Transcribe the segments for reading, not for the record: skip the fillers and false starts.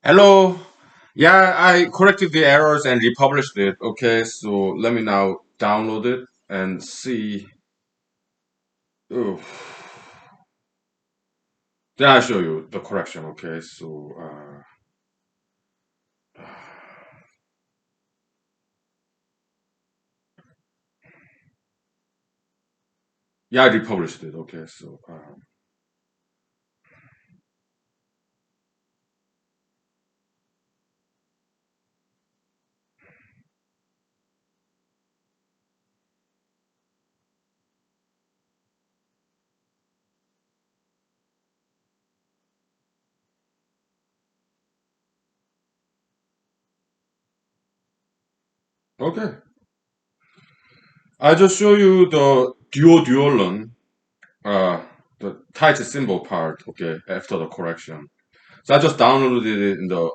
Hello. Yeah, I corrected the errors and republished it. Okay, so let me now download it and see. Oh, then I'll show you the correction. Okay, so yeah, I republished it. Okay, so okay, I just show you the duoduolon, uh, the title symbol part. Okay, after the correction. So I just downloaded it in the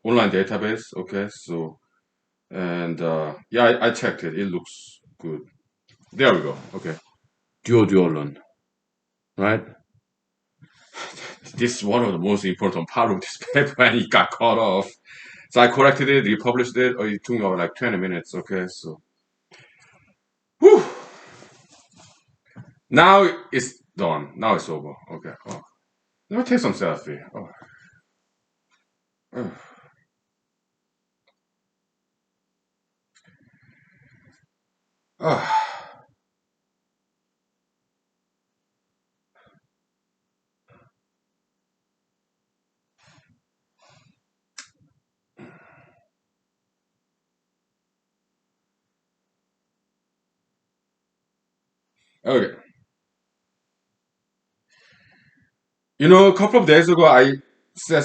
online database. Okay, so and yeah, I checked it. It looks good. There we go. Okay. Duoduolon, right? This is one of the most important part of this paper, and it got cut off. So I corrected it, republished it. It took me about like 20 minutes. Okay, so whew, now it's done. Now it's over. Okay. Oh, let me take some selfie. Oh, oh. Oh. Okay. A couple of days ago, I said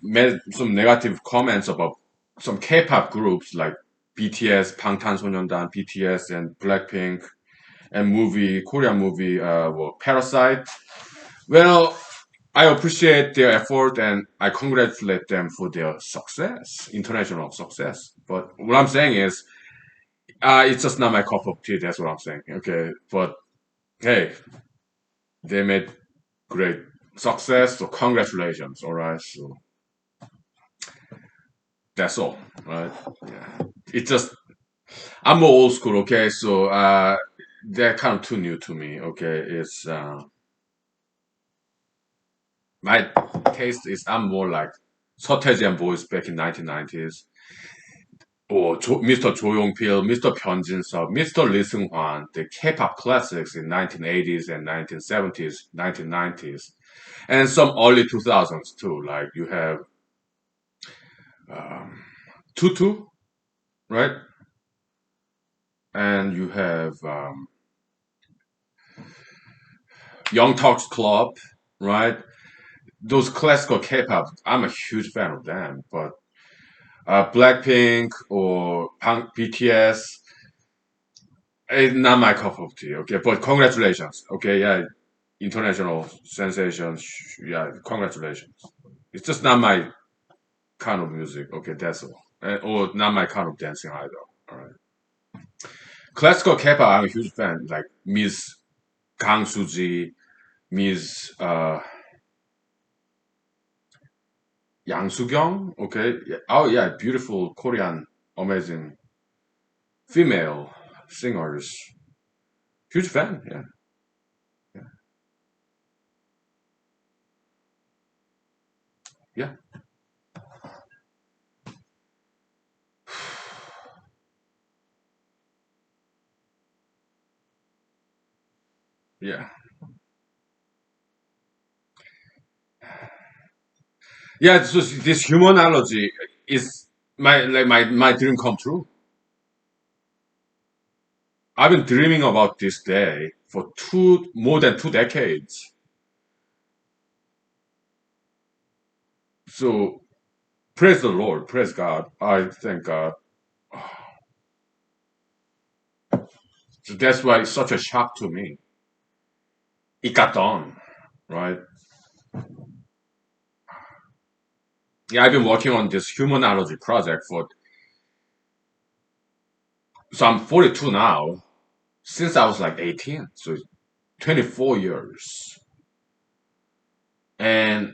made some negative comments about some K-pop groups like BTS, 방탄소년단, BTS, and Blackpink, and Korean movie, Parasite. Well, I appreciate their effort and I congratulate them for their success, international success. But what I'm saying is, it's just not my cup of tea. That's what I'm saying. Okay. But hey, they made great success. So congratulations. All right. So that's all. Right. Yeah. It's just, I'm more old school. Okay. So, they're kind of too new to me. Okay. My taste is, I'm more like 서태지한 boys back in 1990s. or Mr. 조용필, Mr. 변진섭, Mr. Lee Seung-hwan, the K-pop classics in 1980s and 1970s, 1990s, and some early 2000s too. Like you have um, Tutu, right? And you have Young Turks Club, right? Those classical K-pop, I'm a huge fan of them. But Blackpink or BTS, it's not my cup of tea. Okay, but congratulations. Okay, yeah, international sensations. Yeah, congratulations. It's just not my kind of music. Okay, that's all. Or not my kind of dancing either. All right. Classical K-pop, I'm a huge fan. Like Miss Kang Suji, Miss Yang Soo-kyung. Okay. Yeah. Oh yeah, beautiful Korean, amazing female singers. Huge fan. Yeah. Yeah. Yeah. Yeah. Yeah. So this humanology is my dream come true. I've been dreaming about this day for more than 2 decades. So praise the Lord, praise God. I thank God. So that's why it's such a shock to me. It got done, right? Yeah, I've been working on this humanology project so I'm 42 now, since I was like 18, so 24 years. And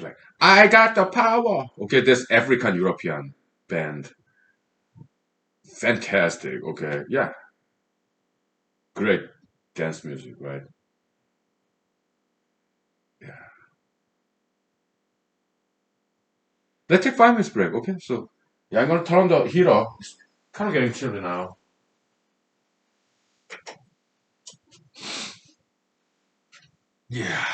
Like, I got the power. Okay, this African European band. Fantastic. Okay, yeah, great dance music, right? Yeah. Let's take 5 minutes break. Okay, so yeah, I'm gonna turn on the heater. It's kind of getting chilly now. Yeah.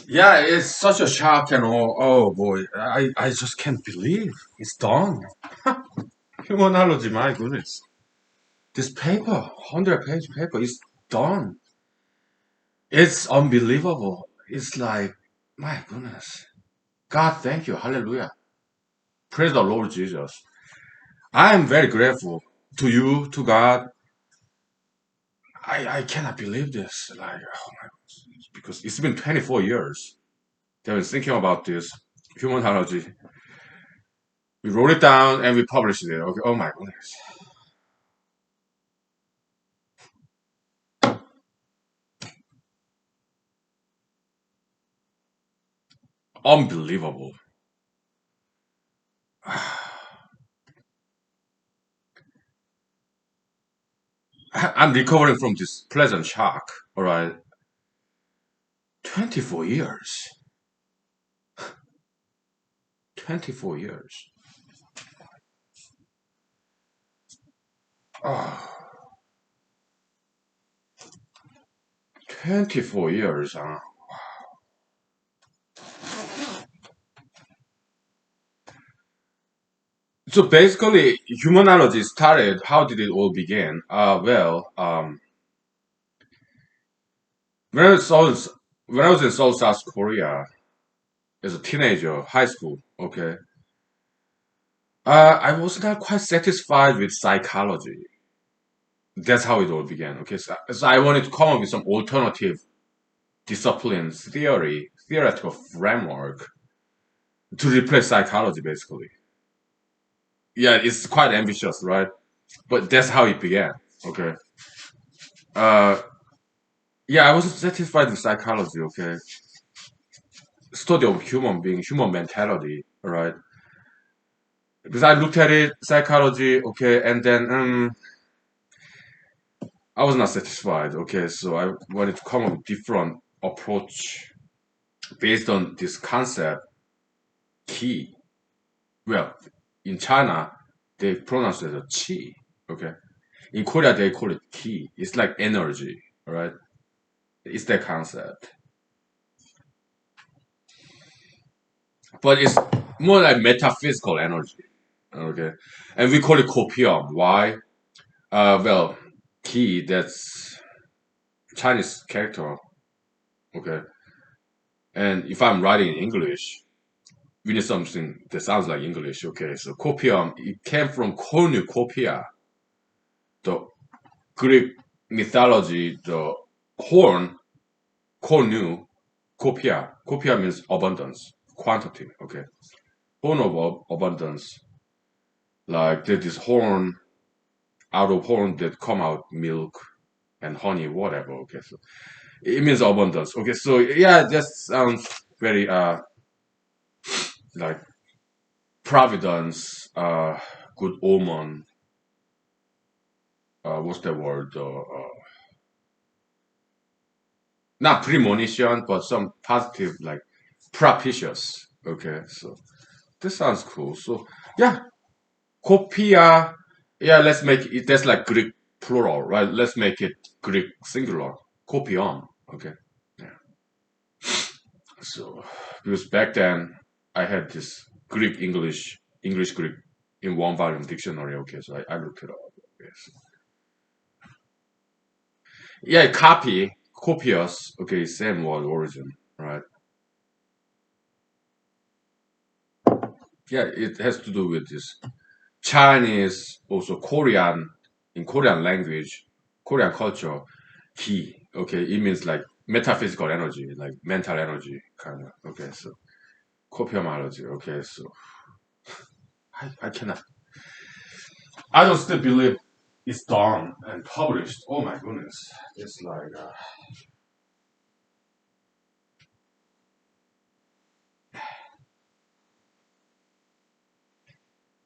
Yeah, it's such a shock and all. Oh boy, I just can't believe it's done. Humanology, my goodness. This paper, 100-page paper, is done. It's unbelievable. It's like, my goodness. God, thank you. Hallelujah. Praise the Lord Jesus. I am very grateful to you, to God. I cannot believe this. Like, oh my goodness. Because it's been 24 years that I've been thinking about this humanology. We wrote it down and we published it. Okay. Oh my goodness. Unbelievable. I'm recovering from this pleasant shock. All right. 24 years. 24 years. Oh, 24 years, huh? So basically, humanology started. How did it all begin? When I was, when I was in South Korea, as a teenager, high school. Okay, I was not quite satisfied with psychology. That's how it all began. Okay, so I wanted to come up with some alternative disciplines, theoretical framework to replace psychology, basically. Yeah, it's quite ambitious, right? But that's how it began. Okay. Uh, yeah, I wasn't satisfied with psychology. Okay, study of human being, human mentality, right? Because I looked at it, psychology, okay, and then I was not satisfied. Okay, so I wanted to come up with different approach based on this concept, key. Well, in China, they pronounce it as qi. Okay, in Korea they call it ki. It's like energy, right? It's that concept, but it's more like metaphysical energy. Okay, and we call it copium. Why? Well, ki, that's Chinese character. Okay, and if I'm writing in English, we need something that sounds like English. Okay, so copium, it came from cornucopia, the Greek mythology, the horn, cornu, copia. Copia means abundance, quantity. Okay, horn of abundance. Like there's this horn, out of horn that come out milk and honey, whatever. Okay, so it means abundance. Okay, so yeah, that sounds very like providence, good omen. What's the word? Not premonition, but some positive, like propitious. Okay, so this sounds cool. So yeah, copia. Yeah, let's make it. That's like Greek plural, right? Let's make it Greek singular. Copion. Okay. Yeah. So because back then I had this Greek English Greek in one volume dictionary. Okay, so I looked it up. Okay, so yeah, copy, copious. Okay, same word origin, right? Yeah, it has to do with this Chinese, also Korean, in Korean language, Korean culture, ki. Okay, it means like metaphysical energy, like mental energy, kind of. Okay, so copiomology. Okay, so I cannot. I don't still believe it's done and published. Oh my goodness, it's like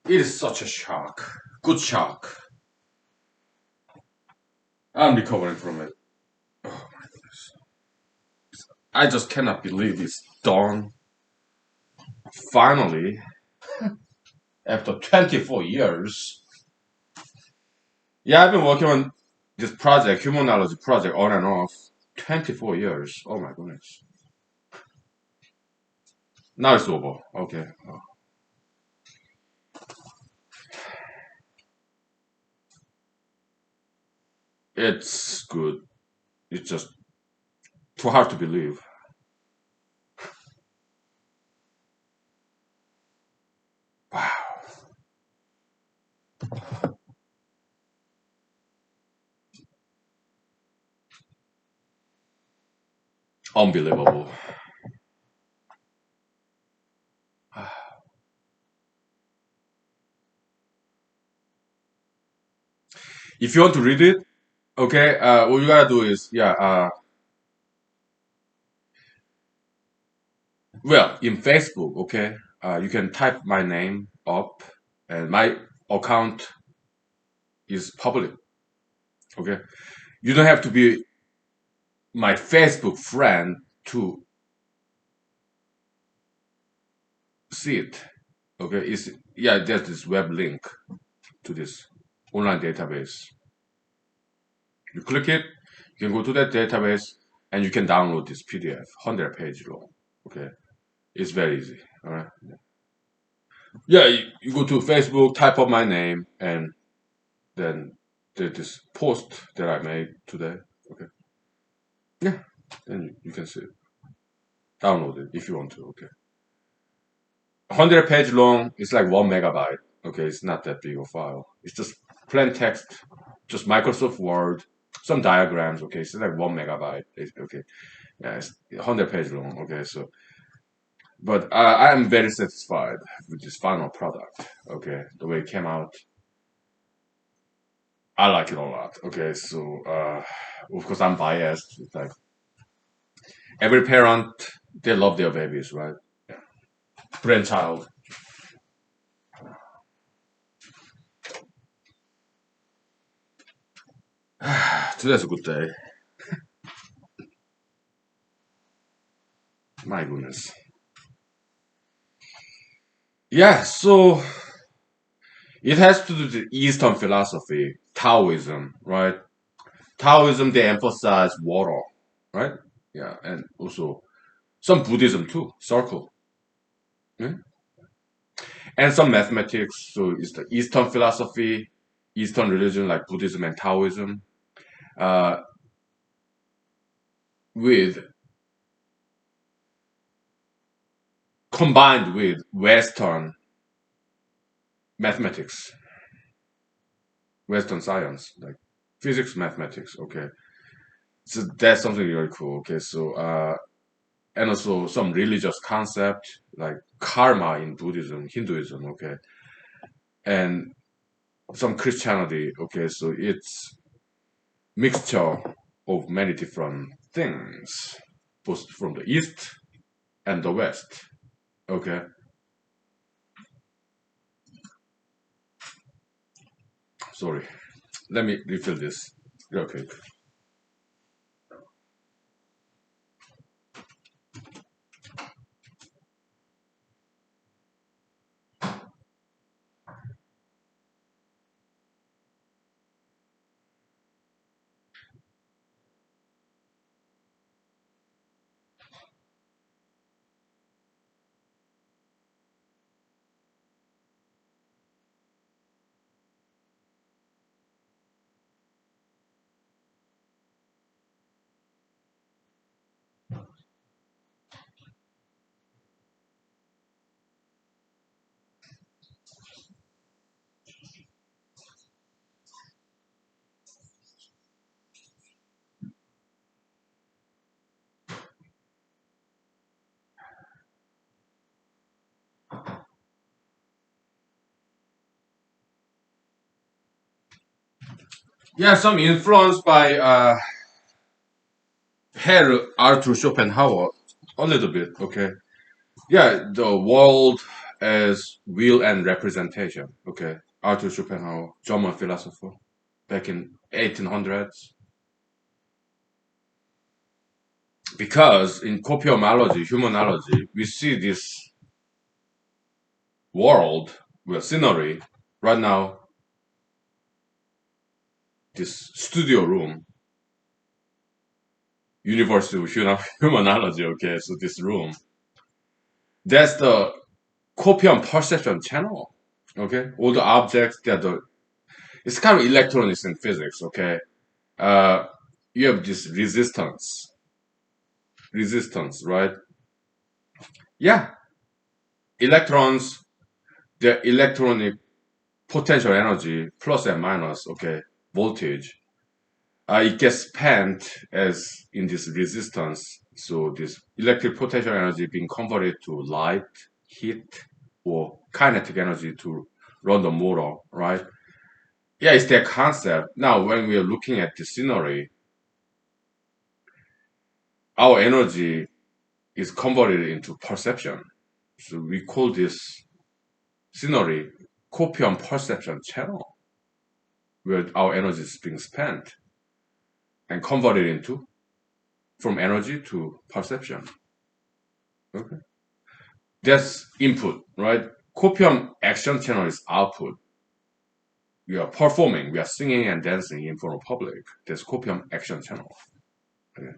it is such a shock. Good shock. I'm recovering from it. Oh my goodness. I just cannot believe it's done. Finally, after 24 years. Yeah, I've been working on this project, humanology project, on and off. 24 years. Oh my goodness. Now it's over. Okay. Oh, it's good. It's just too hard to believe. Wow. Unbelievable. If you want to read it, okay, what you gotta do is, yeah, well, in Facebook, okay, you can type my name up, and my account is public, okay. You don't have to be my Facebook friend to see it. Okay, it's yeah, there's this web link to this online database. You click it, you can go to that database, and you can download this PDF, 100-page long. Okay, it's very easy. All right. Yeah, you go to Facebook, type up my name, and then there's this post that I made today. Okay, yeah, and you can see it. Download it if you want to. Okay. 100 page long. It's like 1 megabyte. Okay, it's not that big a file. It's just plain text, just Microsoft Word, some diagrams. Okay, it's like 1 megabyte. Okay, yeah, it's 100 page long. Okay, so but I am very satisfied with this final product. Okay, the way it came out, I like it a lot. Okay, so of course I'm biased. It's like every parent, they love their babies, right? Yeah. Grandchild. Today's a good day. My goodness. Yeah, so it has to do with the Eastern philosophy, Taoism, right? Taoism, they emphasize water, right? Yeah, and also some Buddhism too, circle, yeah? And some mathematics. So it's the Eastern philosophy, Eastern religion like Buddhism and Taoism, uh, with combined with Western mathematics, Western science, like physics, mathematics. Okay, so that's something really cool. Okay, so and also some religious concept like karma in Buddhism, Hinduism. Okay, and some Christianity. Okay, so it's mixture of many different things, both from the East and the West. Okay, sorry. Let me refill this real quick. Yeah, some influence by Herr Arthur Schopenhauer, a little bit. Okay, yeah, the world as will and representation. Okay, Arthur Schopenhauer, German philosopher, back in 1800s. Because in copiomology, humanology, we see this world with scenery. Right now, this studio room, University of Humanology. Okay, so this room, that's the copium perception channel. Okay, all the objects that the it's kind of electronics and physics. Okay, uh, you have this resistance, right? Yeah, electrons, the electronic potential energy plus and minus. Okay, voltage. It gets spent as in this resistance. So this electric potential energy being converted to light, heat, or kinetic energy to run the motor, right? Yeah, it's that concept. Now, when we are looking at the scenery, our energy is converted into perception. So we call this scenery copium perception channel, where our energy is being spent and converted into from energy to perception. Okay, that's input, right? Copium action channel is output. We are performing, we are singing and dancing in front of public. That's copium action channel. Okay?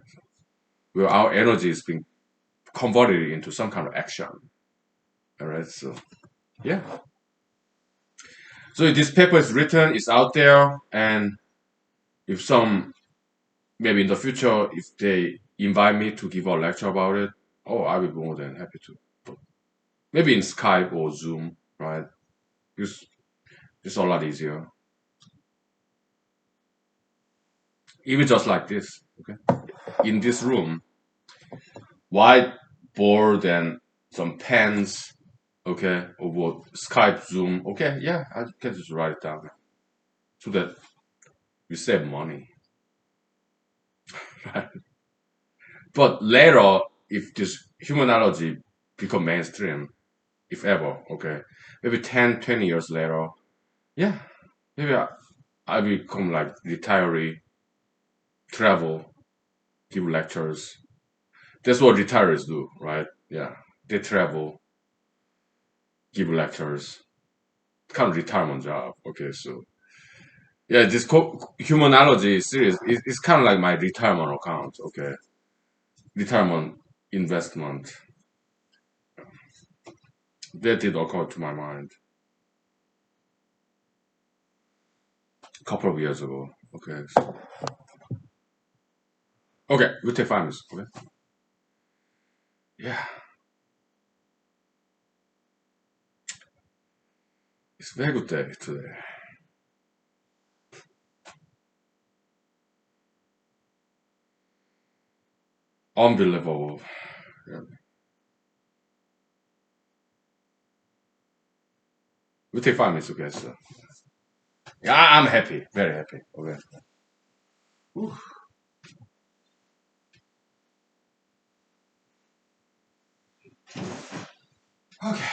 Where our energy is being converted into some kind of action. All right, so yeah. So this paper is written, it's out there, and if some maybe in the future, if they invite me to give a lecture about it, oh, I will be more than happy to. maybe in Skype or Zoom, right? It's it's a lot easier. Even just like this, okay? In this room, whiteboard and some pens, okay, or what Skype, Zoom, okay, yeah, I can just write it down so that we save money. Right? But later, if this humanology become mainstream, if ever, okay, maybe 10, 20 years later, yeah, maybe I become like retiree, travel, give lectures. That's what retirees do, right? Yeah, they travel, give lectures, kind of retirement job. Okay, so yeah, this humanology series is kind of like my retirement account. Okay, retirement investment that did occur to my mind a couple of years ago. Okay, so, okay, we take 5 minutes. Okay, yeah, it's a very good day today. Unbelievable. Yeah. We take 5 minutes. Okay, so yeah, I'm happy, very happy. Okay. Whew. Okay.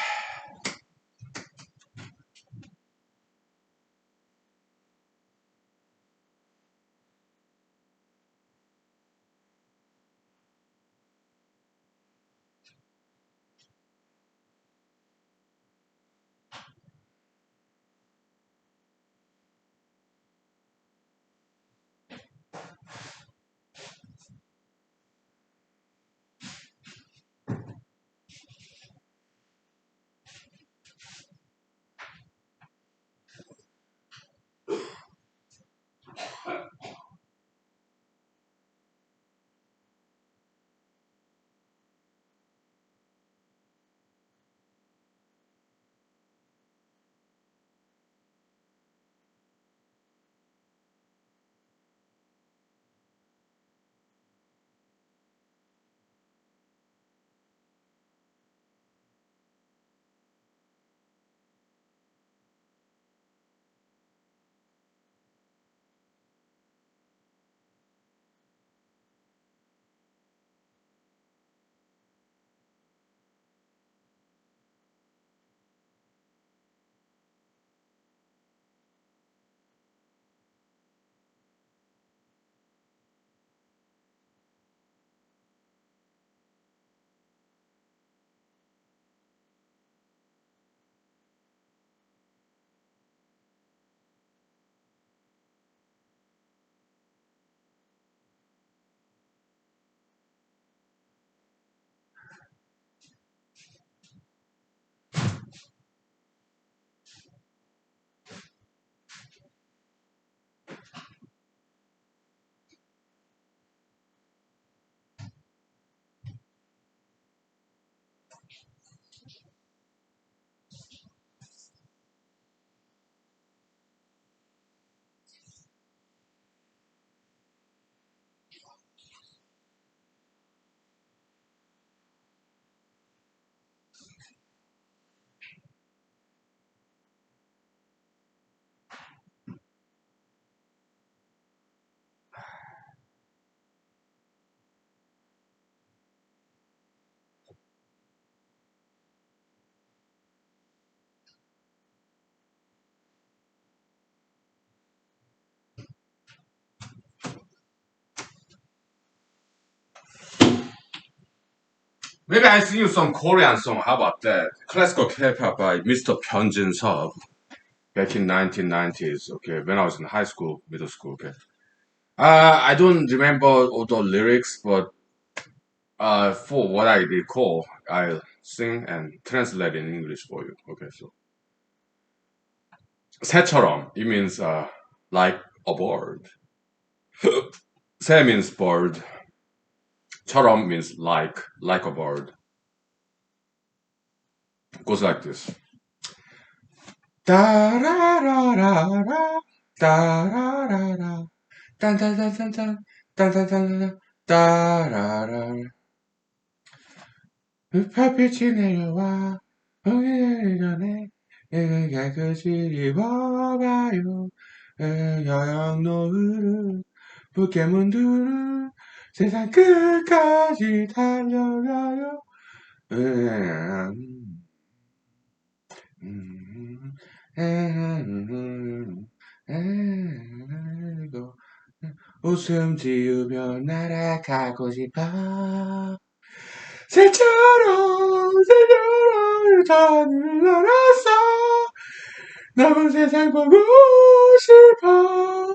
Maybe I sing you some Korean song. How about that? Classical K-pop by Mr. Hyunjin Seo back in 1990s. Okay, when I was in high school, middle school. Okay. I don't remember all the lyrics, but for what I recall, I'll sing and translate in English for you. Okay, so 새처럼 it means like a bird. 새 means bird. 처럼 means like a bird. Goes like this. Da ra ra ra ra, da ra ra ra, dun dun dun dun dun, dun dun dun dun, da ra ra. 햇빛이 내려와 오기 전에 내가 깨끗이 입어봐요. 여영 노을을 붉게 문두를 세상 끝까지 달려가요. 웃음 지으며 날아가고 싶어. 새처럼 하늘 날았어. 남은 세상 보고 싶어.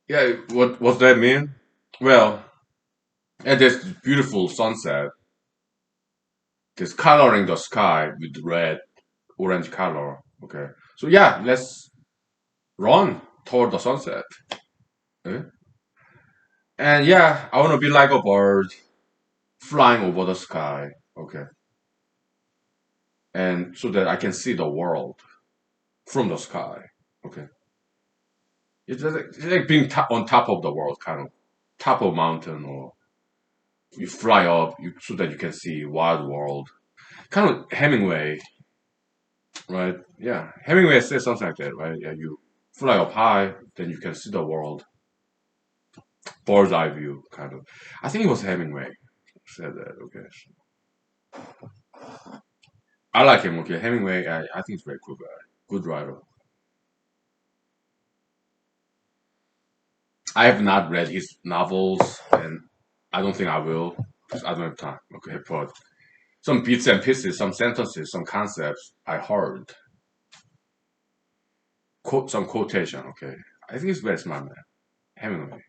Yeah, what that mean? Well, at this beautiful sunset, this coloring the sky with red, orange color. Okay, so yeah, let's run toward the sunset. Eh? And yeah, I want to be like a bird flying over the sky. Okay, and so that I can see the world from the sky. Okay. It's like being on top of the world, kind of top of mountain, or you fly up so that you can see wild world. Kind of Hemingway, right? Yeah, Hemingway says something like that, right? Yeah, you fly up high, then you can see the world, bird's eye view, kind of. I think it was Hemingway who said that. Okay, I like him. Okay, Hemingway, I think he's very cool guy, good writer. I have not read his novels, and I don't think I will because I don't have time. Okay, but some bits and pieces, some sentences, some concepts I heard. Quote some quotation, okay. I think he's very smart man. Hemingway.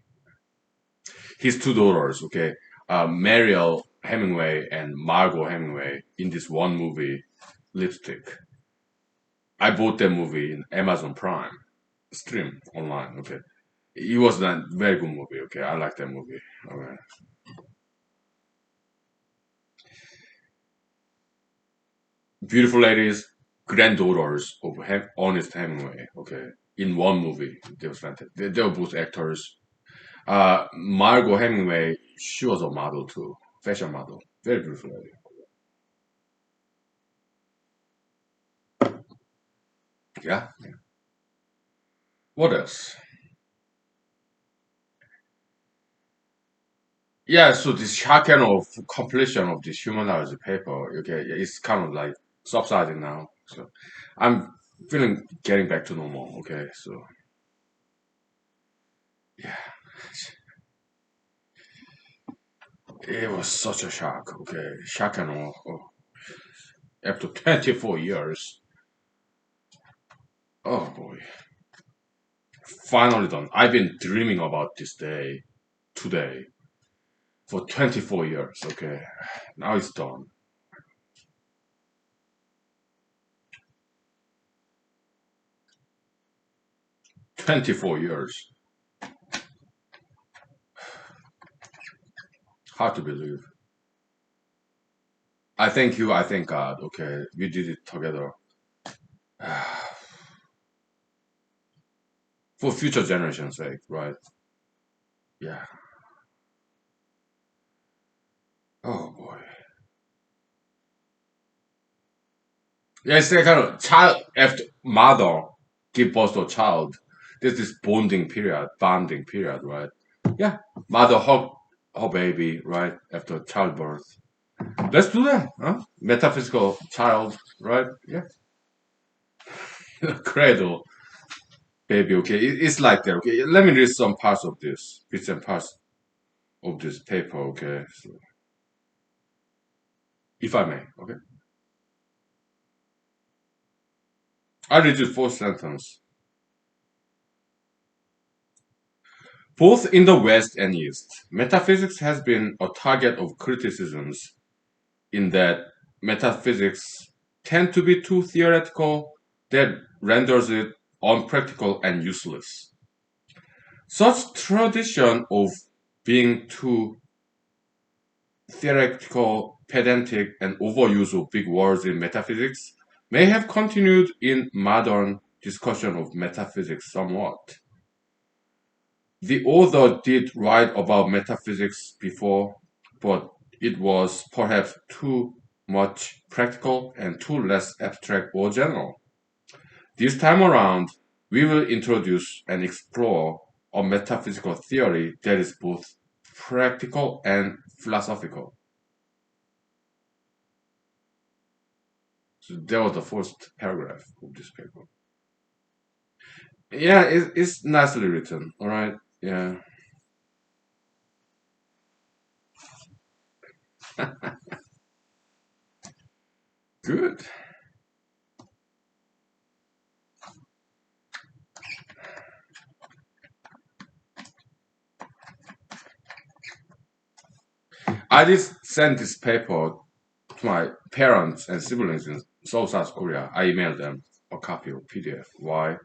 His two daughters, okay. Mariel Hemingway and Margot Hemingway in this one movie, Lipstick. I bought that movie in Amazon Prime stream online, okay. It was a very good movie, okay. I like that movie. Okay. Beautiful ladies, granddaughters of Ernest Hemingway, okay. In one movie, they was fantastic. They were both actors. Margot Hemingway, she was a model too, fashion model, very beautiful lady. Yeah. What else? Yeah. So this shotgun of completion of this humanology paper, okay, yeah, it's kind of like subsiding now. So I'm feeling getting back to normal. Okay. So yeah, it was such a shock. Okay, shotgun of after 24 years. Oh boy, finally done. I've been dreaming about this day today for 24 years. Okay, now it's done. 24 years. Hard to believe. I thank you. I thank God. Okay, we did it together for future generations' sake, right? Yeah. Oh boy. Yeah, it's like kind of child after mother give birth to a child. There's this bonding period, right? Yeah. Mother hug her baby, right? After childbirth. Let's do that, huh? Metaphysical child, right? Yeah. Cradle baby, okay. It's like that, okay. Let me read some parts of this, bits and parts of this paper, okay. So, if I may, okay. I read the fourth sentence. Both in the West and East, metaphysics has been a target of criticisms in that metaphysics tend to be too theoretical that renders it unpractical and useless. Such tradition of being too theoretical, pedantic, and overuse of big words in metaphysics may have continued in modern discussion of metaphysics somewhat. The author did write about metaphysics before, but it was perhaps too much practical and too less abstract or general. This time around, we will introduce and explore a metaphysical theory that is both practical and philosophical. So that was the first paragraph of this paper. Yeah, it's nicely written. All right. Yeah. Good. I just sent this paper to my parents and siblings in Seoul, South Korea. I emailed them a copy of PDF. Why?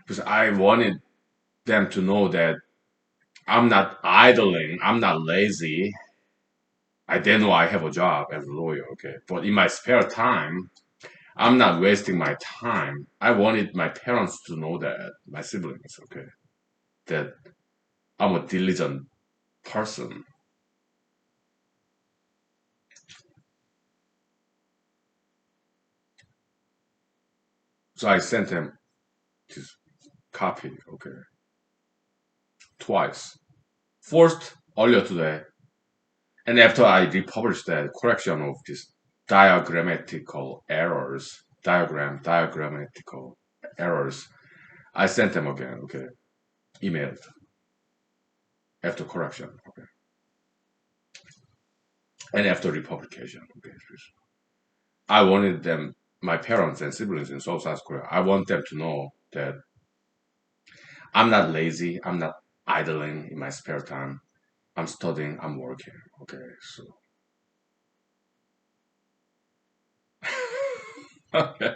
Because I wanted them to know that I'm not idling, I'm not lazy. They know I have a job as a lawyer, okay? But in my spare time, I'm not wasting my time. I wanted my parents to know that, my siblings, okay, that I'm a diligent person. So I sent them this copy, okay, twice. First, earlier today, and after I republished that correction of this diagrammatical errors, I sent them again, okay, emailed after correction, okay, and after republication, okay. I wanted them, my parents and siblings in Seoul, South Korea, I want them to know that I'm not lazy, I'm not idling in my spare time. I'm studying, I'm working, okay, so. Okay.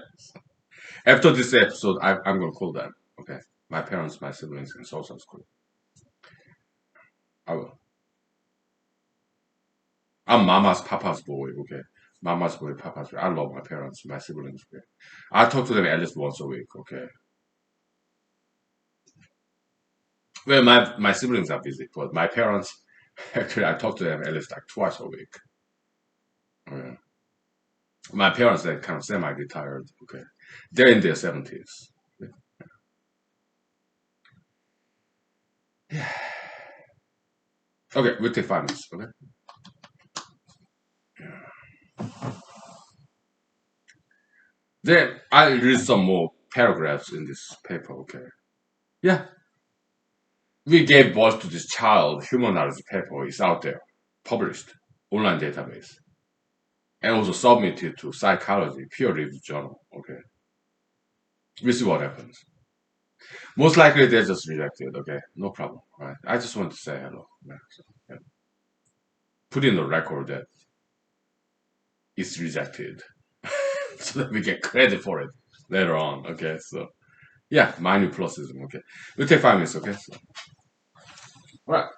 After this episode, I'm gonna call them, okay, my parents, my siblings in Seoul, South Korea. I will. I'm mama's papa's boy, okay? Mama's boy, papa's boy. I love my parents, my siblings, okay? I talk to them at least once a week, okay? Well, my siblings are busy, but my parents, actually, I talk to them at least like twice a week. Okay? My parents, they're kind of semi-retired, okay? They're in their 70s. Okay, we'll take 5 minutes, okay? Then I read some more paragraphs in this paper, okay? Yeah, we gave birth to this child, humanology paper is out there, published, online database, and also submitted to psychology, peer-reviewed journal. Okay, we see what happens. Most likely they just rejected. Okay, no problem. All right, I just want to say hello. Yeah, so, yeah. Put in the record that it's rejected, so that we get credit for it later on. Okay, so yeah, minor plussism. Okay, we'll take 5 minutes. Okay, so, all right.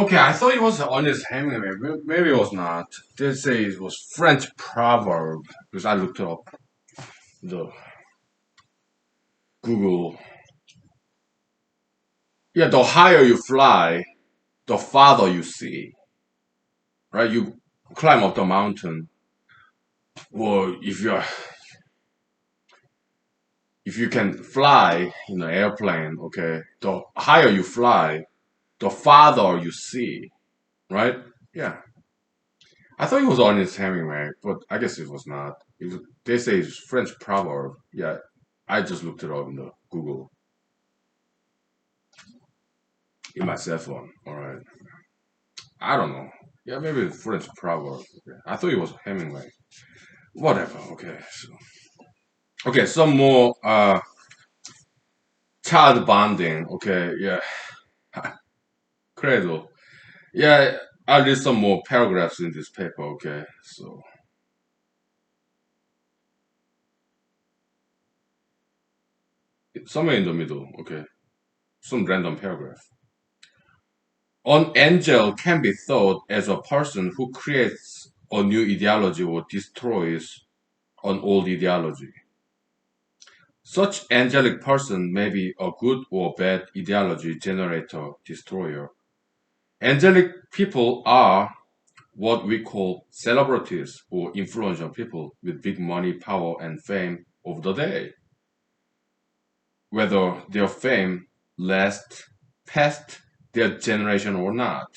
Okay, I thought it was Ernest Hemingway. Maybe it was not. They say it was French proverb because I looked up the Google. Yeah, the higher you fly, the farther you see. Right? You climb up the mountain, or if you can fly in an airplane, okay, the higher you fly, the farther you see. Right? Yeah. I thought it was Ernest Hemingway, but I guess it was not. They say it's French proverb. Yeah, I just looked it up in the Google in my cell phone. All right, I don't know. Yeah, maybe it's French proverb. Okay. I thought it was Hemingway. Whatever. Okay. Okay. Some more child bonding. Okay. Yeah. Credo. Yeah. I'll read some more paragraphs in this paper. Okay. So somewhere in the middle. Okay. Some random paragraph. An angel can be thought as a person who creates a new ideology or destroys an old ideology. Such angelic person may be a good or bad ideology generator, destroyer. Angelic people are what we call celebrities or influential people with big money, power, and fame of the day. Whether their fame lasts past their generation or not.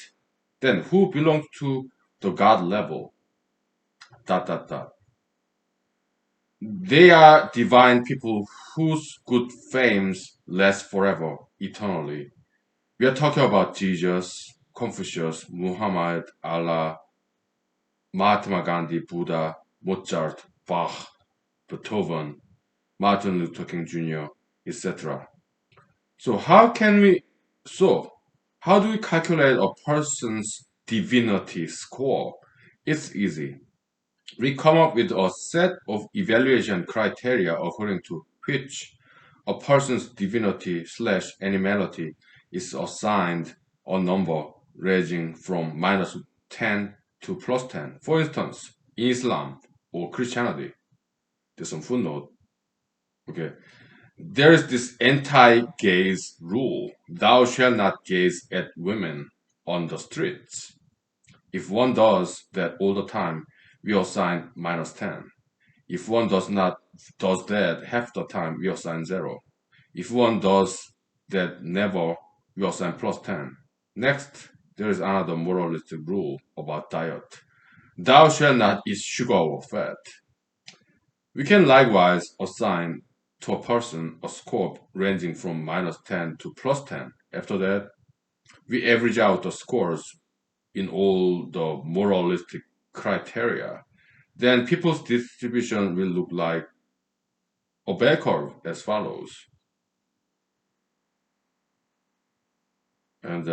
Then who belongs to the God level? Dot dot dot. They are divine people whose good fames last forever, eternally. We are talking about Jesus, Confucius, Muhammad, Allah, Mahatma Gandhi, Buddha, Mozart, Bach, Beethoven, Martin Luther King Jr., etc. So so how do we calculate a person's divinity score? It's easy. We come up with a set of evaluation criteria according to which a person's divinity slash animality is assigned a number ranging from minus 10 to plus 10. For instance, in Islam or Christianity, there's some footnote. Okay, there is this anti-gaze rule: thou shalt not gaze at women on the streets. If one does that all the time, we assign minus 10. If one does that half the time, we assign 0. If one does that never, we assign plus 10. Next, there is another moralistic rule about diet. Thou shalt not eat sugar or fat. We can likewise assign to a person a score ranging from minus 10 to plus 10. After that, we average out the scores in all the moralistic criteria. Then people's distribution will look like a bell curve as follows. And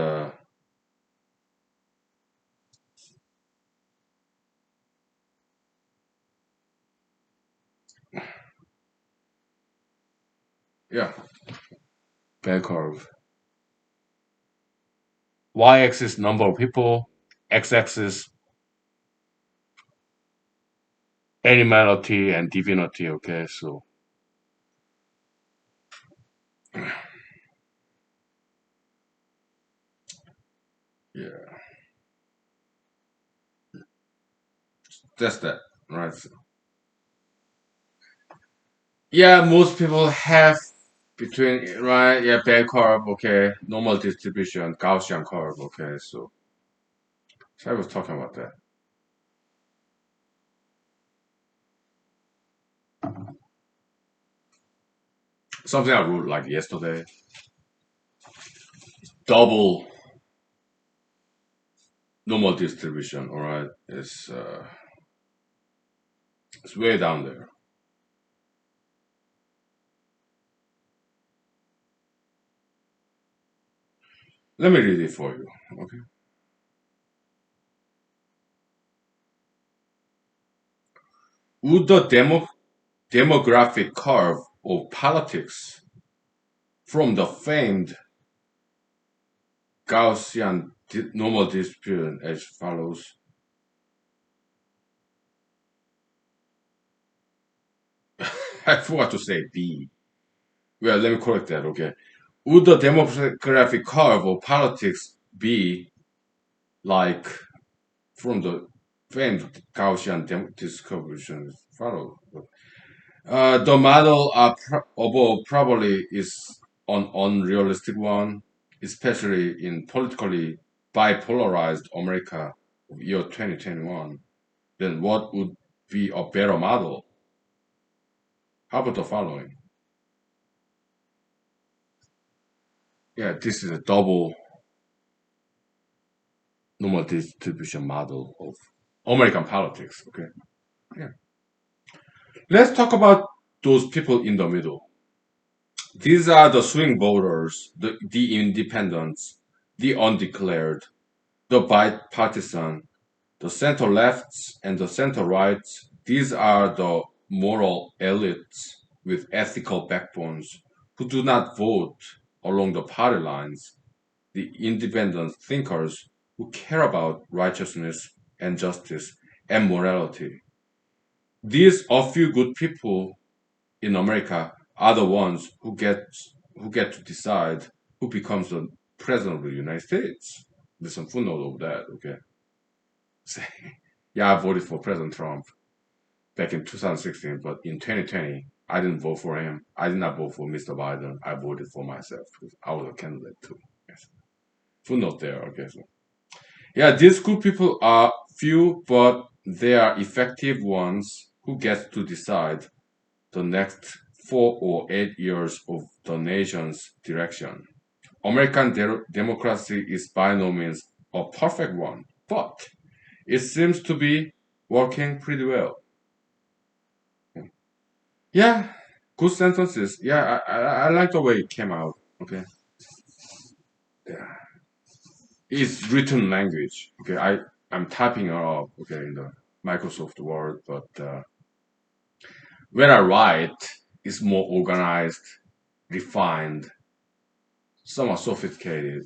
yeah, bell curve. Y-axis number of people, x-axis animality and divinity. Okay, so yeah, that's that, right? So, yeah, most people have between right, yeah, bell curve. Okay, normal distribution, Gaussian curve. Okay, so I was talking about that. Something I wrote like yesterday. Double normal distribution. All right, it's way down there. Let me read it for you. Okay. Would the demographic curve of politics from the famed Gaussian normal distribution as follows. I forgot to say B. Well, let me correct that, okay? Would the demographic curve of politics be like from the famed Gaussian distribution follow? The model above probably is an unrealistic one, especially in politically bipolarized America of year 2021. Then what would be a better model? How about the following? Yeah, this is a double normal distribution model of American politics. Okay. Yeah. Let's talk about those people in the middle. These are the swing voters, the independents, the undeclared, the bipartisan, the center lefts, and the center rights. These are the moral elites with ethical backbones who do not vote along the party lines, the independent thinkers who care about righteousness and justice and morality. These a few good people in America are the ones who get to decide who becomes the president of the United States. There's some footnote of that, okay? Say, yeah, I voted for President Trump back in 2016, but in 2020, I didn't vote for him. I did not vote for Mr. Biden. I voted for myself because I was a candidate too. Yes. Footnote there, okay? So, yeah, these good people are few, but they are effective ones who get to decide the next 4 or 8 years of the nation's direction. American democracy is by no means a perfect one, but it seems to be working pretty well. Yeah, good sentences. Yeah, I like the way it came out. Okay, yeah, it's written language. Okay, I'm typing it up. Okay, in the Microsoft Word, but when I write, it's more organized, refined, somewhat sophisticated,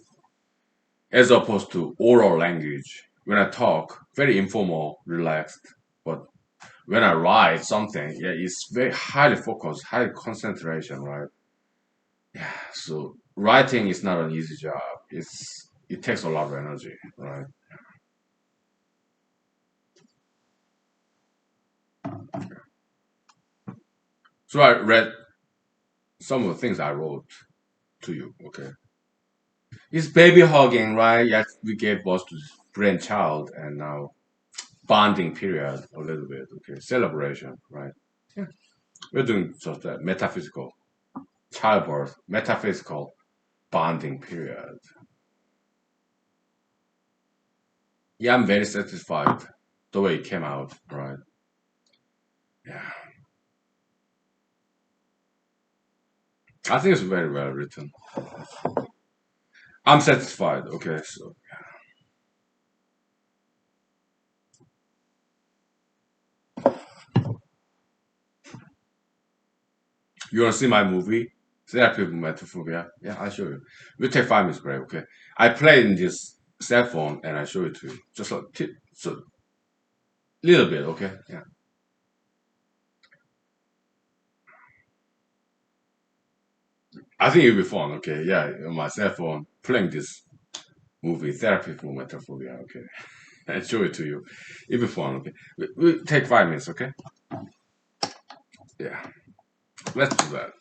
as opposed to oral language. When I talk, very informal, relaxed. But when I write something, yeah, it's very highly focused, high concentration, right? Yeah. So writing is not an easy job. It takes a lot of energy, right? So I read some of the things I wrote to you. Okay, it's baby hugging, right? Yes, we gave birth to this grandchild, and now bonding period a little bit. Okay, celebration, right? Yeah, we're doing just that metaphysical childbirth, metaphysical bonding period. Yeah, I'm very satisfied the way it came out, right? Yeah, I think it's very well written. I'm satisfied. Okay, so you want to see my movie? Therapy of Metaphobia? Yeah, I'll show you. We'll take 5 minutes break, okay? I play in this cell phone and I show it to you. Just a so little bit, okay? Yeah. I think it'll be fun, okay? Yeah, on my cell phone, playing this movie, Therapy for Metaphobia, okay? I show it to you. It'll be fun, okay? We'll take 5 minutes, okay? Yeah. Let's do that.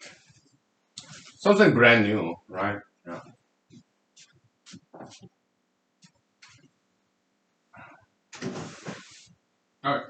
Something brand new, right? Yeah. All right.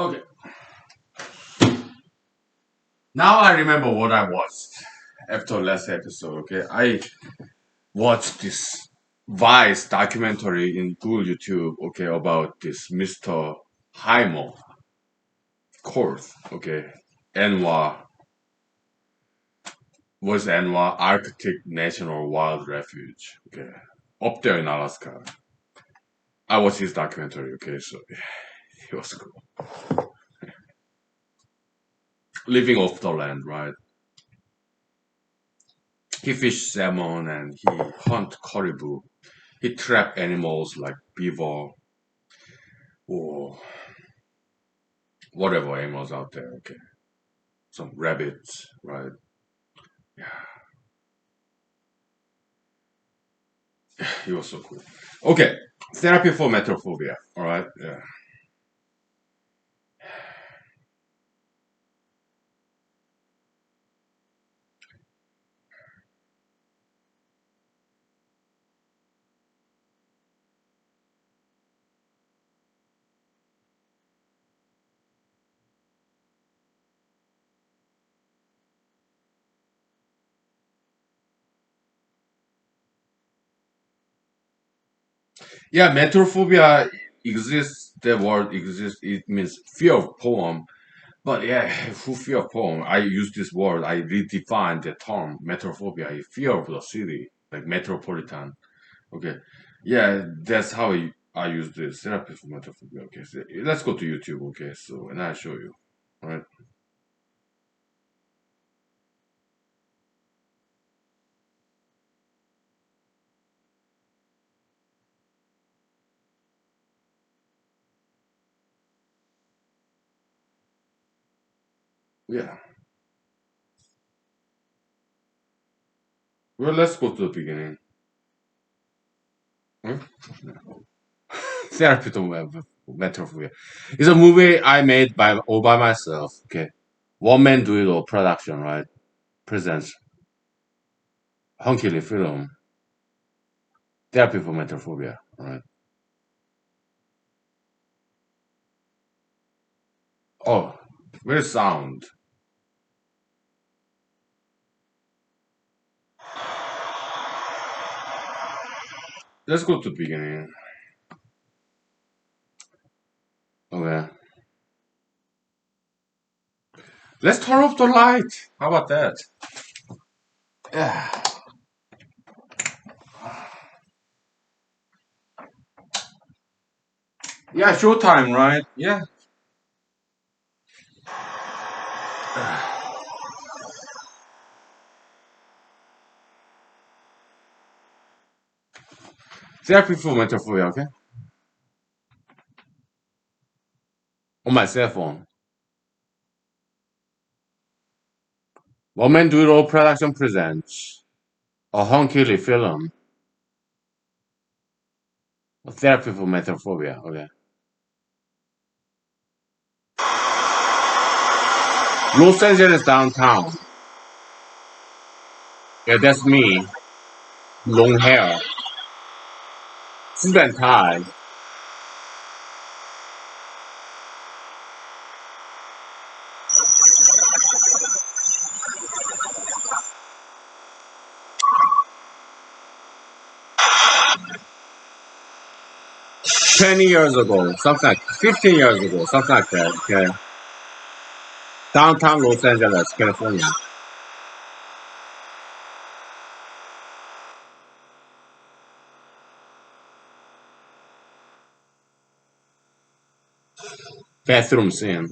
Okay. Now I remember what I watched after last episode. Okay, I watched this Vice documentary in Google YouTube. Okay, about this Mr. Heimer course. Okay, Anwar was Anwar Arctic National Wild Refuge. Okay, up there in Alaska. I watched his documentary. Okay, so it was cool. Living off the land, right? He fished salmon and he hunt caribou. He trap animals like beaver or whatever animals out there. Okay, some rabbits, right? Yeah, he was so cool. Okay, therapy for metrophobia. All right. Yeah. Yeah, metrophobia exists. The word exists. It means fear of poem. But yeah, who fear of poem? I use this word. I redefine the term metrophobia. Fear of the city, like metropolitan. Okay. Yeah, that's how I use this therapy for metrophobia. Okay, so let's go to YouTube. Okay, so and I'll show you. All right. Yeah. Well, let's go to the beginning. Hmm? Therapy to metrophobia. It's a movie I made by all by myself. Okay, one man do it all production. Right. Presents Hunky film. Therapy for metrophobia. Right. Oh, where's sound? Let's go to the beginning. Okay. Let's turn off the light. How about that? Yeah. Yeah, showtime, right? Yeah. Therapy for metrophobia, okay? On my cell phone. Woman Doodle Production presents a hunky film, a therapy for metrophobia, okay? Los Angeles downtown. Yeah, that's me. Long hair. Suit and tie. 20 years ago, something like 15 years ago, something like that, okay? Downtown Los Angeles, California. Bathroom scene.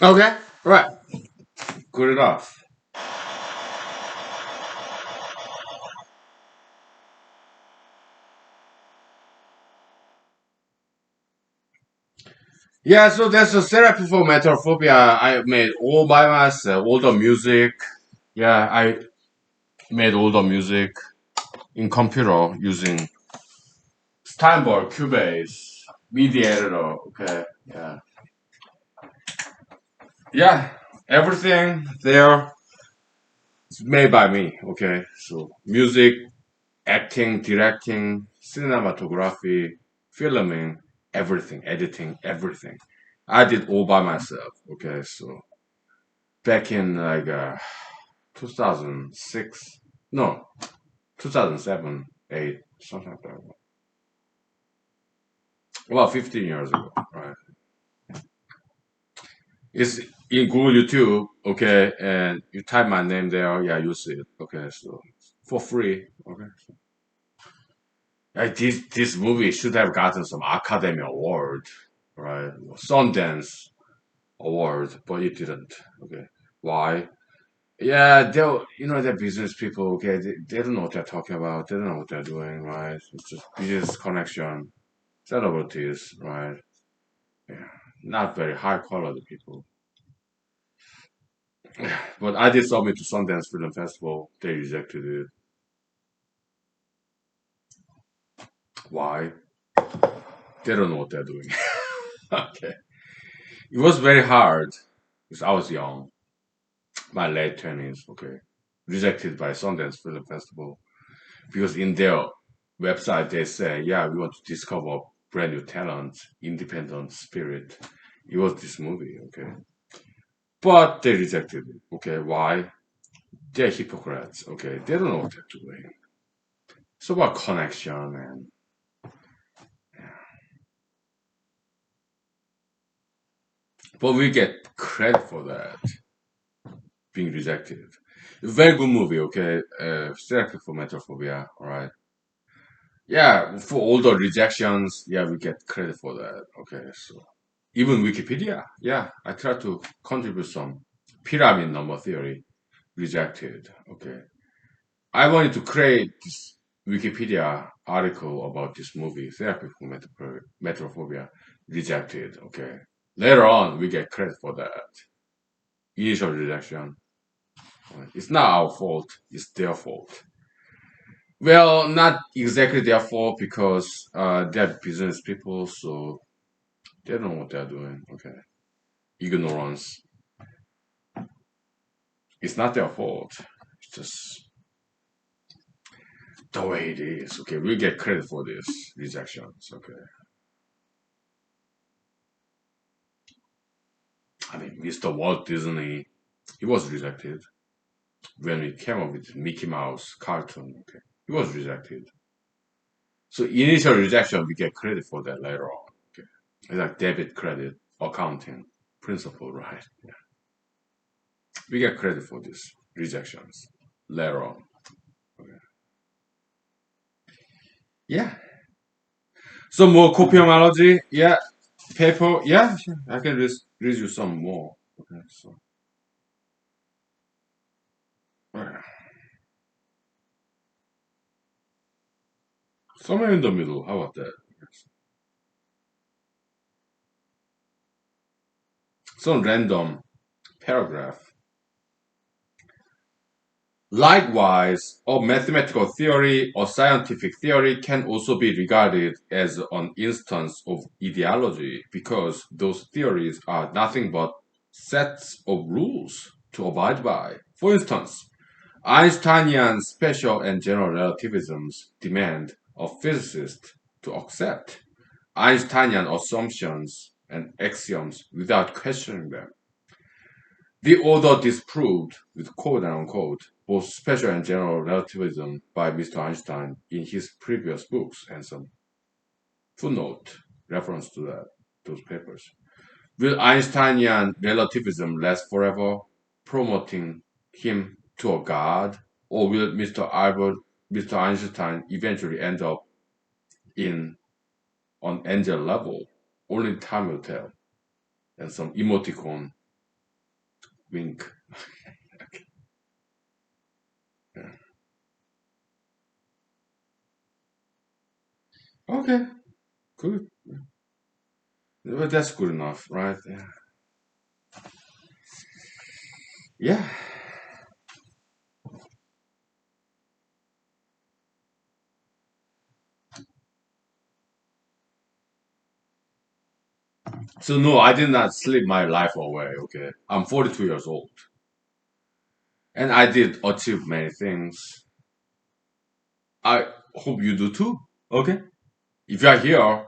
Okay, right. Good enough. Yeah, so that's a therapy for metrophobia. I made all by myself, all the music. Yeah, I made all the music in computer using Steinberg, Cubase, MIDI editor. Okay, yeah, yeah, everything there is made by me. Okay, so music, acting, directing, cinematography, filming, everything, editing, everything. I did all by myself. Okay, so back in like 2006, no, 2007, 8, something like that. About 15 years ago, right? It's in Google YouTube, okay, and you type my name there, yeah, you see it, okay, so for free, okay. Like this movie should have gotten some Academy Award, right? Sundance Award, but it didn't. Okay, why? Yeah, they're business people. Okay, they don't know what they're talking about. They don't know what they're doing, right? It's just business connection, celebrities, right? Yeah, not very high quality people. But I did submit to Sundance Film Festival. They rejected it. Why? They don't know what they're doing. Okay. It was very hard because I was young, my late 20s, okay. Rejected by Sundance Film Festival because in their website they say, yeah, we want to discover brand new talent, independent spirit. It was this movie, okay. But they rejected it, okay. Why? They're hypocrites, okay. They don't know what they're doing. It's about connection, and but we get credit for that being rejected. Very good movie, okay. Therapy for Metrophobia, all right. Yeah, for all the rejections, yeah, we get credit for that. Okay, so even Wikipedia, yeah, I try to contribute some pyramid number theory, rejected. Okay, I wanted to create this Wikipedia article about this movie, Therapy for Metrophobia, rejected. Okay, later on we get credit for that initial rejection. It's not our fault; it's their fault. Well, not exactly their fault because they're business people, so they don't know what they're doing. Okay, ignorance. It's not their fault. It's just the way it is. Okay, we get credit for this rejections. Okay, I mean, Mr. Walt Disney, he was rejected when we came up with Mickey Mouse cartoon. Okay, he was rejected. So initial rejection, we get credit for that later on. Okay, it's like debit credit accounting principle, right? We get credit for these rejections later on. Okay. Yeah. Some more copiomology. Yeah. Paper. Yeah. Sure. I can read you some more. Okay. So, somewhere in the middle. How about that? Yes. Some random paragraph. Likewise, a mathematical theory or scientific theory can also be regarded as an instance of ideology because those theories are nothing but sets of rules to abide by. For instance, Einsteinian special and general relativisms demand a physicist to accept Einsteinian assumptions and axioms without questioning them. The author disproved, with quote unquote, both special and general relativism by Mr. Einstein in his previous books and some footnote reference to those papers. Will Einsteinian relativism last forever, promoting him to a god, or will Mr. Einstein eventually end up in an angel level? Only time will tell. And some emoticon wink. Yeah. Okay, good. Well, that's good enough, right? Yeah. Yeah. So no, I did not sleep my life away. Okay, I'm 42 years old, and I did achieve many things. I hope you do too. Okay, if you are here,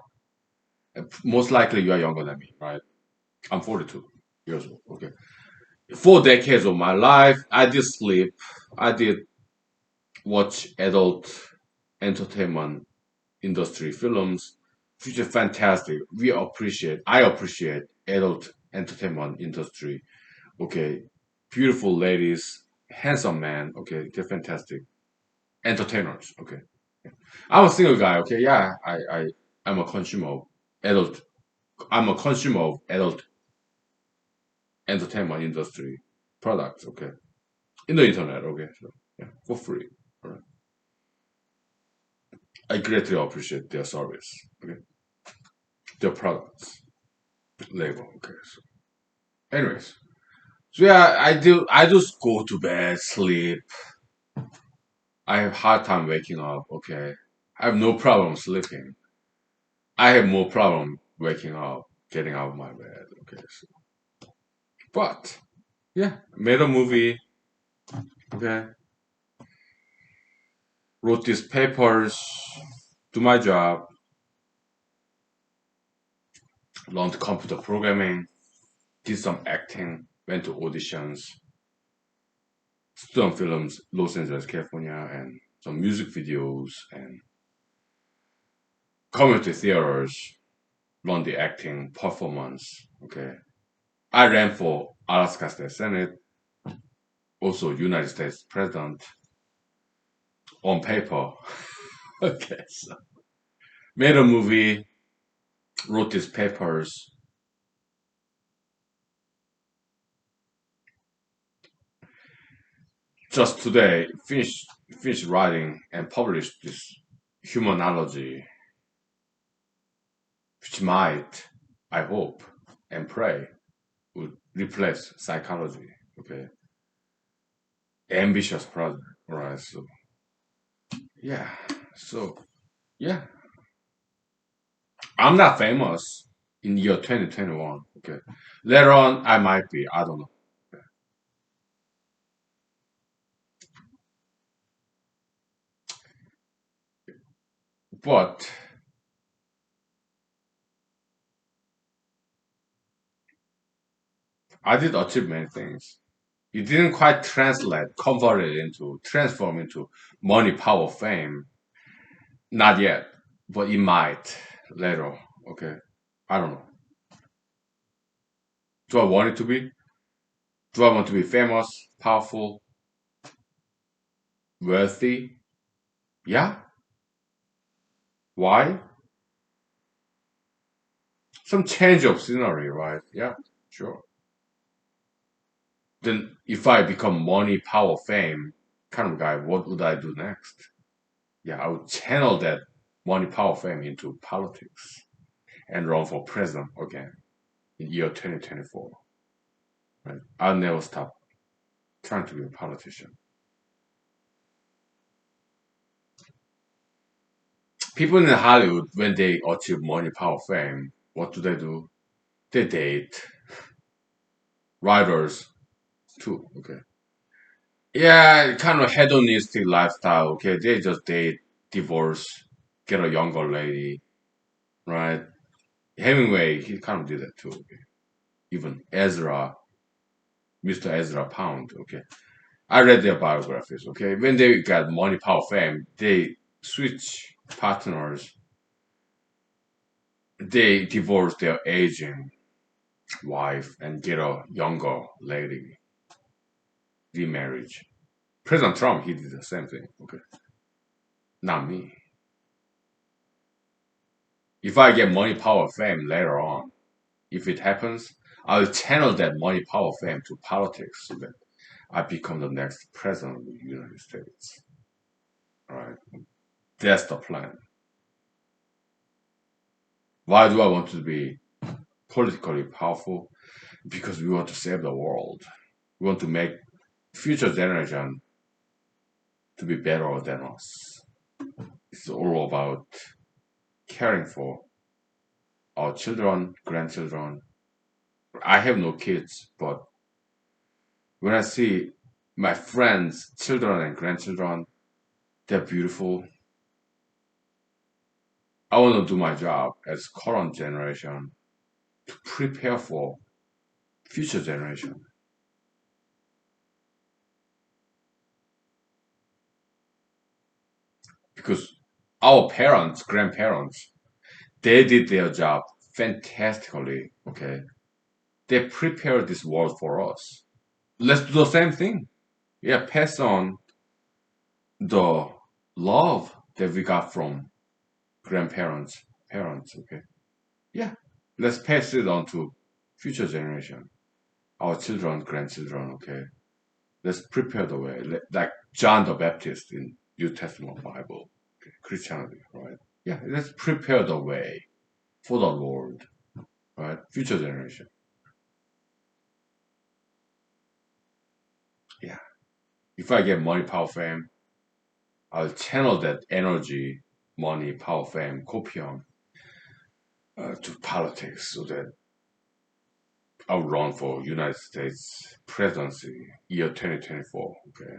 most likely you are younger than me, right? I'm 42 years old. Okay, 4 decades of my life, I did sleep. I did watch adult entertainment industry films, which is fantastic. I appreciate adult entertainment industry. Okay, beautiful ladies, handsome men. Okay, they're fantastic entertainers. Okay, I'm a single guy. Okay, yeah, I'm a consumer of adult. I'm a consumer of adult entertainment industry products. Okay, in the internet. Okay, so yeah, for free. All right. I greatly appreciate their service. Okay, their products label. Okay, so anyways, so yeah, I just go to bed, sleep. I have hard time waking up. Okay, I have no problem sleeping. I have more problem waking up, getting out of my bed. Okay, so, but yeah, made a movie. Okay, wrote these papers, do my job, learned computer programming, did some acting, went to auditions, student films, Los Angeles, California, and some music videos and community theaters, run the acting performance. Okay, I ran for Alaska State Senate, also United States President on paper. Okay, so made a movie, wrote these papers. Just today, finished writing and published this humanology, which might, I hope, and pray, would replace psychology. Okay, ambitious project, right? So yeah, so yeah, I'm not famous in year 2021. Okay, later on I might be. I don't know, but I did achieve many things. It didn't quite transform into money, power, fame. Not yet, but it might later. Okay, I don't know. Do I want it to be? Do I want to be famous, powerful, wealthy? Yeah. Why? Some change of scenery, right? Yeah, sure. Then if I become money, power, fame kind of guy, what would I do next? Yeah, I would channel that money, power, fame into politics and run for president again in year 2024. Right? I'll never stop trying to be a politician. People in Hollywood, when they achieve money, power, fame, what do? They date writers too. Okay. Yeah, kind of hedonistic lifestyle. Okay, they just date, divorce, get a younger lady, right? Hemingway, he kind of did that too. Okay. Even Ezra, Mr. Ezra Pound. Okay, I read their biographies. Okay, when they got money, power, fame, they switch partners. They divorce their aging wife and get a younger lady, remarriage. President Trump, he did the same thing. Okay, not me. If I get money, power, fame later on, if it happens, I'll channel that money, power, fame to politics so that I become the next president of the United States. All right, that's the plan. Why do I want to be politically powerful? Because we want to save the world. We want to make future generation to be better than us. It's all about caring for our children, grandchildren. I have no kids, but when I see my friends, children and grandchildren, they're beautiful. I want to do my job as current generation to prepare for future generation. Because our parents, grandparents, they did their job fantastically. Okay, they prepared this world for us. Let's do the same thing. Yeah, pass on the love that we got from grandparents, parents. Okay, yeah, let's pass it on to future generation, our children, grandchildren. Okay, let's prepare the way, like John the Baptist in New Testament Bible, okay, Christianity, right? Yeah, let's prepare the way for the Lord, right? Future generation. Yeah. If I get money, power, fame, I'll channel that energy, money, power, fame, copium, to politics so that I'll run for United States presidency year 2024. Okay.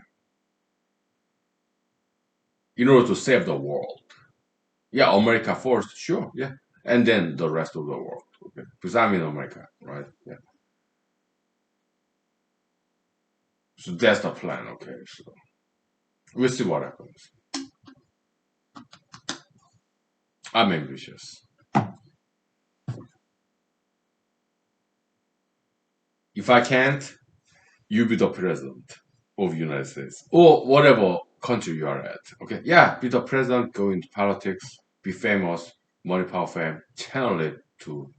In order to save the world. Yeah, America first, sure, yeah. And then the rest of the world. Okay. Because I'm in America, right? Yeah. So that's the plan, okay. So we'll see what happens. I'm ambitious. If I can't, you be the president of United States or whatever country you are at. Okay, yeah, be the president, go into politics, be famous, money, power, fame, channel it to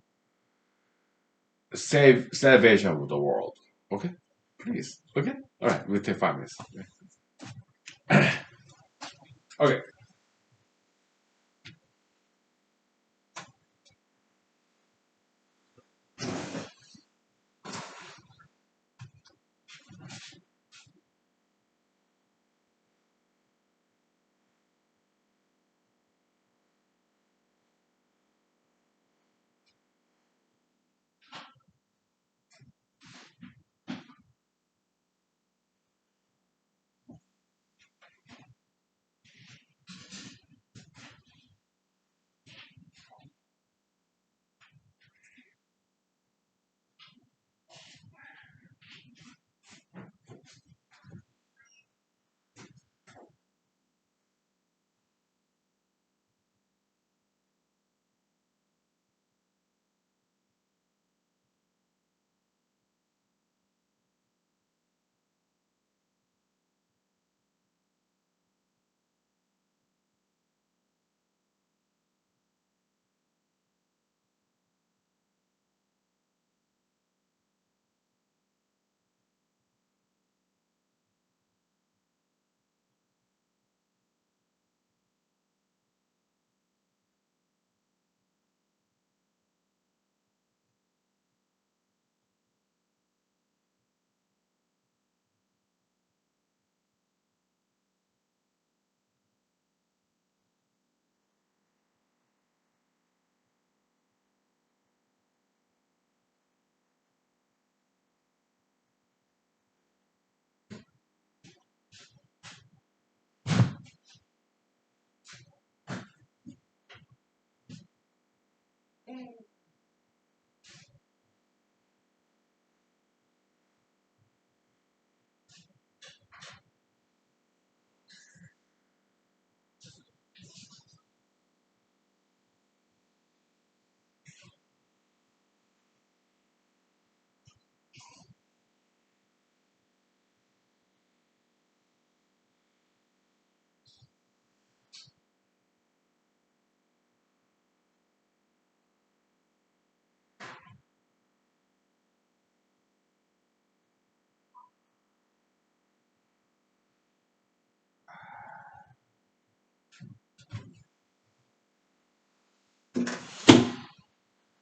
save salvation of the world. Okay, please. Okay, all right, we'll take 5 minutes. Okay.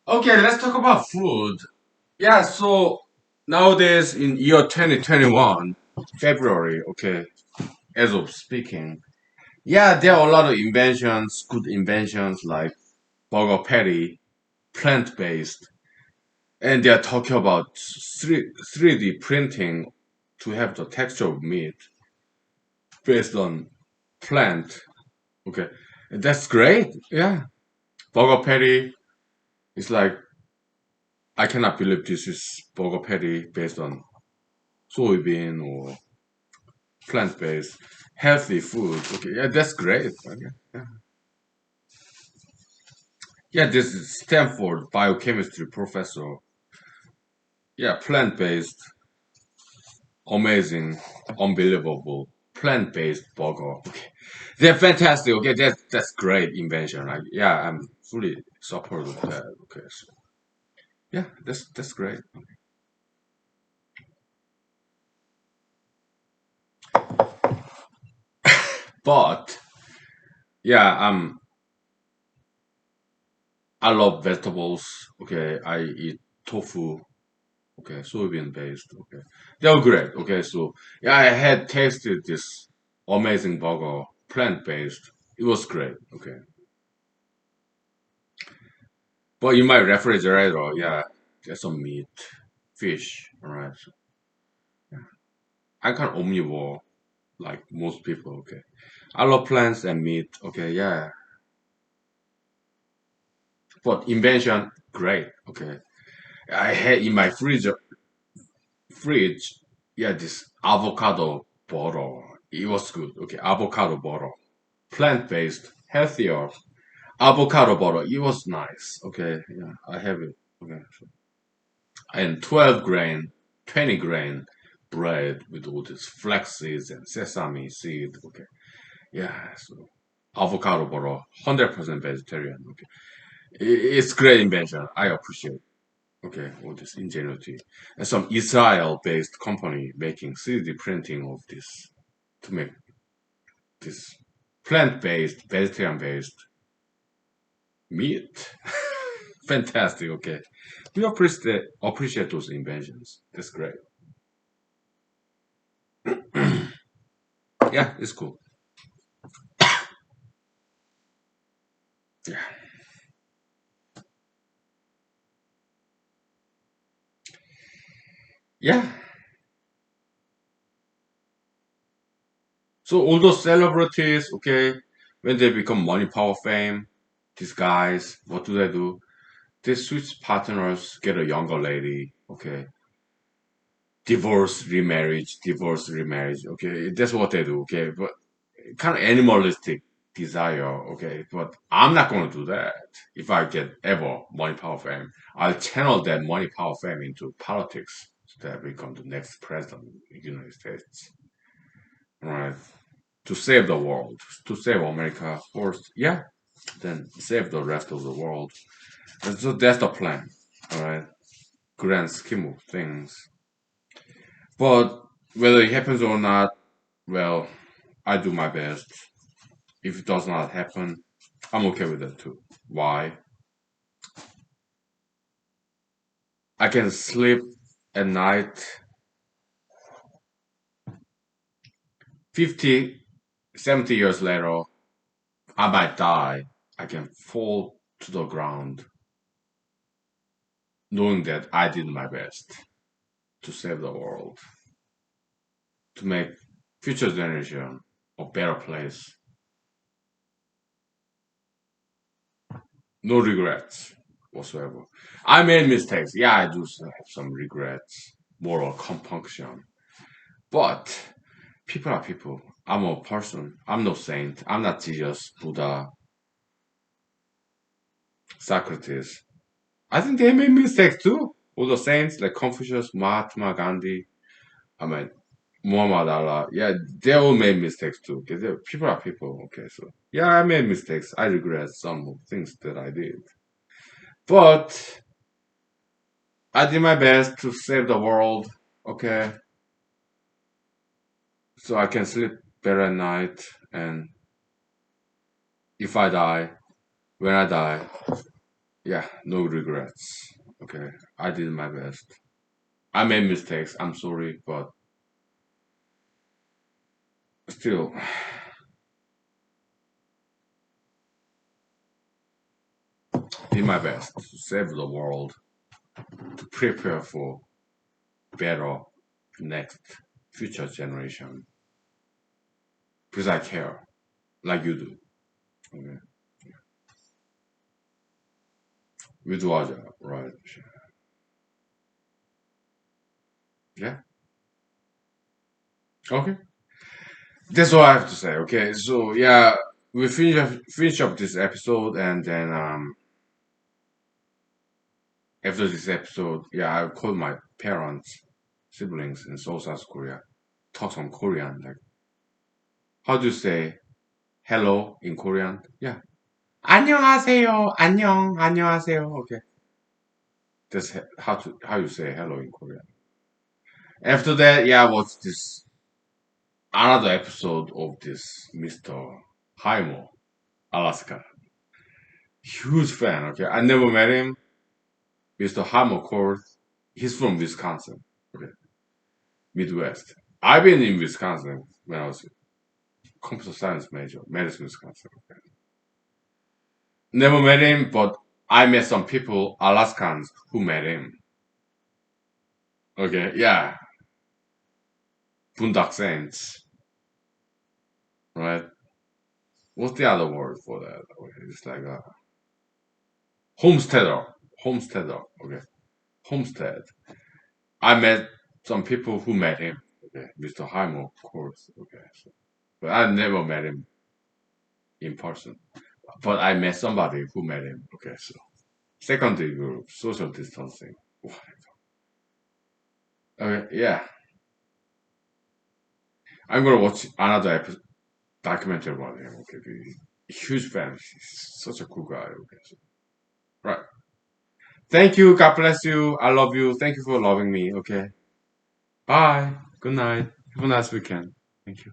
Okay, let's talk about food. Yeah, so nowadays in year 2021, February, okay, as of speaking, yeah, there are a lot of inventions, good inventions like burger patty, plant-based, and they are talking about 3D printing to have the texture of meat based on plant. Okay, that's great. Yeah, burger patty is like I cannot believe this is burger patty based on soybean or plant-based healthy food. Okay, yeah, that's great. Okay. Yeah, yeah, this is Stanford biochemistry professor. Yeah, plant-based, amazing, unbelievable, plant-based burger. Okay. They're fantastic. Okay, that's great invention. Like, yeah, I'm fully supportive of that. Okay, so yeah, that's great. But yeah, I love vegetables. Okay, I eat tofu. Okay, soybean based. Okay, they were great. Okay, so yeah, I had tasted this amazing burger, plant based. It was great. Okay, but in my refrigerator, yeah, there's some meat, fish. All right, so I can't omnivore like most people. Okay, I love plants and meat. Okay, yeah, but invention, great. Okay, I had in my fridge, yeah, this avocado butter. It was good. Okay, avocado butter, plant based, healthier avocado butter. It was nice. Okay, yeah, I have it. Okay, so, and 12 grain, 20 grain bread with all these flax seeds and sesame seed. Okay, yeah, so avocado butter, 100% vegetarian. Okay, it's great invention. I appreciate. Okay, all this ingenuity. And some Israel-based company making 3D printing of this to make this plant-based, vegetarian-based meat. Fantastic. Okay, we appreciate those inventions. That's great. Yeah, it's cool. Yeah, yeah. So all those celebrities, okay, when they become money, power, fame, these guys, what do they do? They switch partners, get a younger lady, okay, divorce, remarriage, okay, that's what they do, okay, but kind of animalistic desire, okay, but I'm not going to do that. If I get ever money, power, fame, I'll channel that money, power, fame into politics so that I become the next president of the United States, right? To save the world, to save America first, yeah, then save the rest of the world. And so that's the plan, all right? Grand scheme of things. But whether it happens or not, well, I do my best. If it does not happen, I'm okay with that too. Why? I can sleep at night 50, 70 years later. I might die. I can fall to the ground knowing that I did my best to save the world, to make future generation a better place. No regrets whatsoever. I made mistakes. Yeah, I do have some regrets, moral compunction. But people are people. I'm a person. I'm no saint. I'm not Jesus, Buddha, Socrates. I think they made mistakes too. All the saints like Confucius, Mahatma Gandhi, I mean Muhammad Allah. Yeah, they all made mistakes too. Okay, people are people. Okay, so yeah, I made mistakes. I regret some of things that I did, but I did my best to save the world. Okay, so I can sleep better at night. And if I die, when I die, yeah, no regrets. Okay, I did my best. I made mistakes. I'm sorry, but still, did my best to save the world, to prepare for better next future generation. Because I care, like you do. Okay, we do our job, right? Yeah. Okay. That's all I have to say. Okay, so yeah, we finish up this episode, and then after this episode, yeah, I called my parents, siblings in Seoul, South Korea, talk some Korean. Like, how do you say? hello in Korean. Yeah. 안녕하세요. 안녕하세요. Okay. That's how you say hello in Korean. After that, yeah, I watched this another episode of this Mr. Haimo, Alaska. Huge fan. Okay, I never met him. Mr. Haimo, of course, he's from Wisconsin. Okay, Midwest. I've been in Wisconsin when I was a computer science major, Madison, Wisconsin. Okay. Never met him, but I met some people, Alaskans, who met him. Okay, yeah, Boondock Saints, right? What's the other word for that? Okay, it's like a homesteader. Homesteader. Okay, homestead. I met some people who met him. Okay, Mr. Haimo, of course. Okay, so, but I never met him in person. But I met somebody who met him. Okay, so secondary group, social distancing. Okay, yeah. I'm gonna watch another documentary about him. Okay, huge fan. He's such a cool guy. Okay, so, right. Thank you. God bless you. I love you. Thank you for loving me. Okay. Bye. Good night. Have a nice weekend. Thank you.